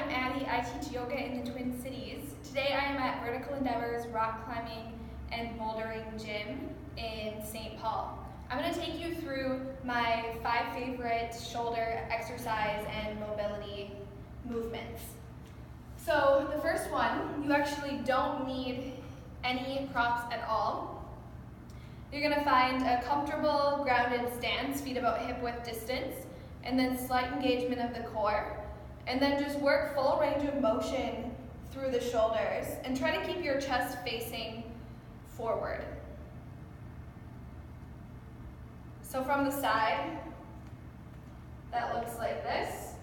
I'm Addie. I teach yoga in the Twin Cities. Today I am at Vertical Endeavors Rock Climbing and Bouldering Gym in St. Paul. I'm going to take you through my 5 favorite shoulder exercise and mobility movements. So the first one, you actually don't need any props at all. You're going to find a comfortable grounded stance, feet about hip width distance, and then slight engagement of the core. And then just work full range of motion through the shoulders and try to keep your chest facing forward. So from the side, that looks like this.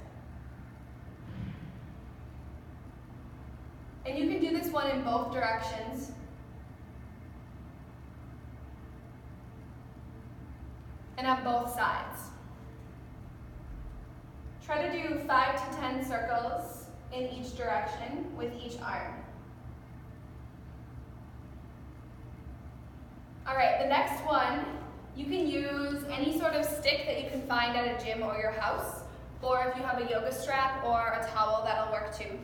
And you can do this one in both directions. And on both sides. Try to do 5 to 10 circles in each direction with each arm. All right, the next one, you can use any sort of stick that you can find at a gym or your house, or if you have a yoga strap or a towel, that'll work too.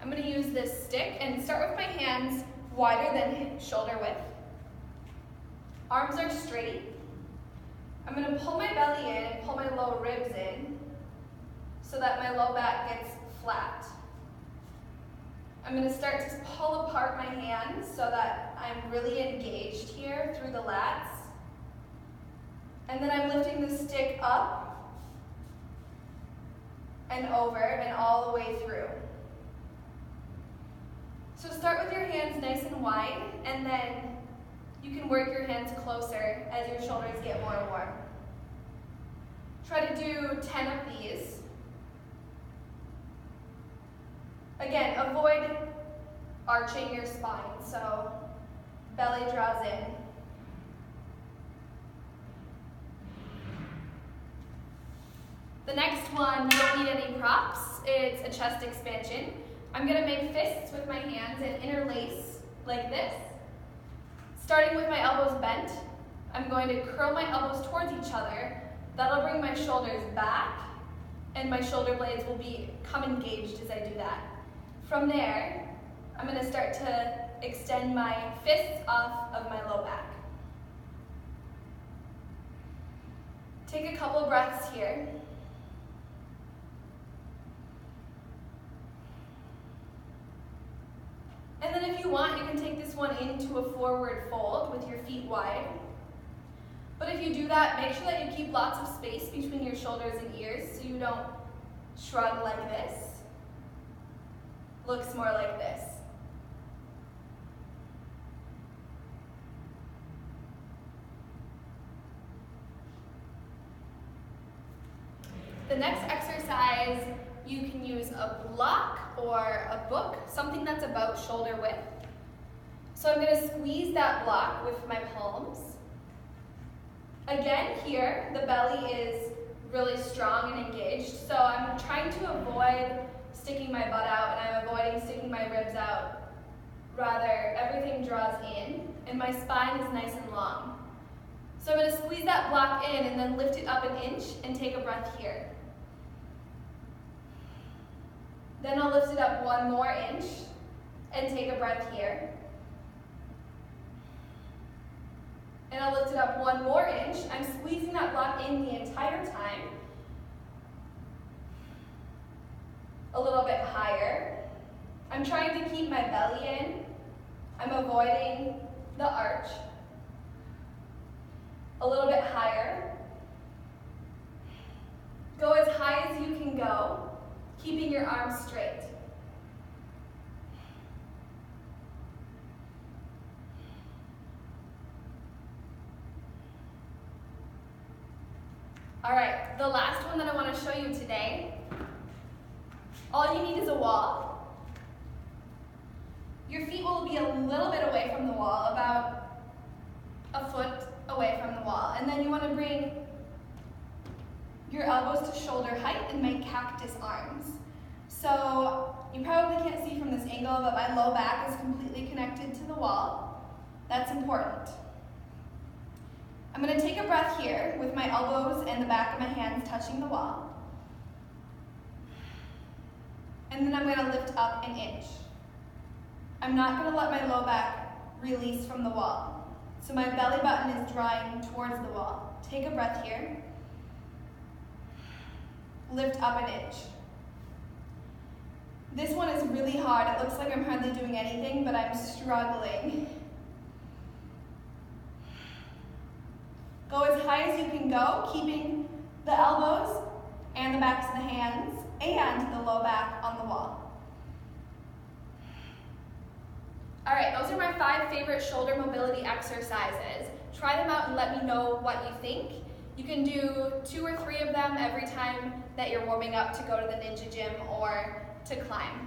I'm going to use this stick and start with my hands wider than shoulder width. Arms are straight. I'm going to pull my belly in and pull my lower ribs in, so that my low back gets flat. I'm going to start to pull apart my hands so that I'm really engaged here through the lats. And then I'm lifting the stick up and over and all the way through. So start with your hands nice and wide, and then you can work your hands closer as your shoulders get more warm. Try to do 10 of these. Again, avoid arching your spine, so belly draws in. The next one, you don't need any props. It's a chest expansion. I'm going to make fists with my hands and interlace like this. Starting with my elbows bent, I'm going to curl my elbows towards each other. That'll bring my shoulders back, and my shoulder blades will become engaged as I do that. From there, I'm going to start to extend my fists off of my low back. Take a couple breaths here. And then if you want, you can take this one into a forward fold with your feet wide. But if you do that, make sure that you keep lots of space between your shoulders and ears so you don't shrug like this. Looks more like this. The next exercise, you can use a block or a book, something that's about shoulder width. So I'm going to squeeze that block with my palms. Again, here, the belly is really strong and engaged, so I'm trying to avoid sticking my butt out, and I'm avoiding sticking my ribs out. Rather, everything draws in, and my spine is nice and long. So I'm going to squeeze that block in and then lift it up an inch and take a breath here. Then I'll lift it up 1 more inch and take a breath here. And I'll lift it up 1 more inch. I'm squeezing that block in the entire time. A little bit higher. I'm trying to keep my belly in. I'm avoiding the arch. A little bit higher. Go as high as you can go, keeping your arms straight. All right, the last one that I want to show you today, all you need is a wall. Your feet will be a little bit away from the wall, about a foot away from the wall. And then you want to bring your elbows to shoulder height and make cactus arms. So you probably can't see from this angle, but my low back is completely connected to the wall. That's important. I'm going to take a breath here with my elbows and the back of my hands touching the wall. and then I'm gonna lift up an inch. I'm not gonna let my low back release from the wall. So my belly button is drawing towards the wall. Take a breath here. Lift up an inch. This one is really hard. It looks like I'm hardly doing anything, but I'm struggling. Go as high as you can go, keeping the elbows and the backs of the hands and the low back on the wall. All right, those are my 5 favorite shoulder mobility exercises. Try them out and let me know what you think. You can do 2 or 3 of them every time that you're warming up to go to the Ninja gym or to climb.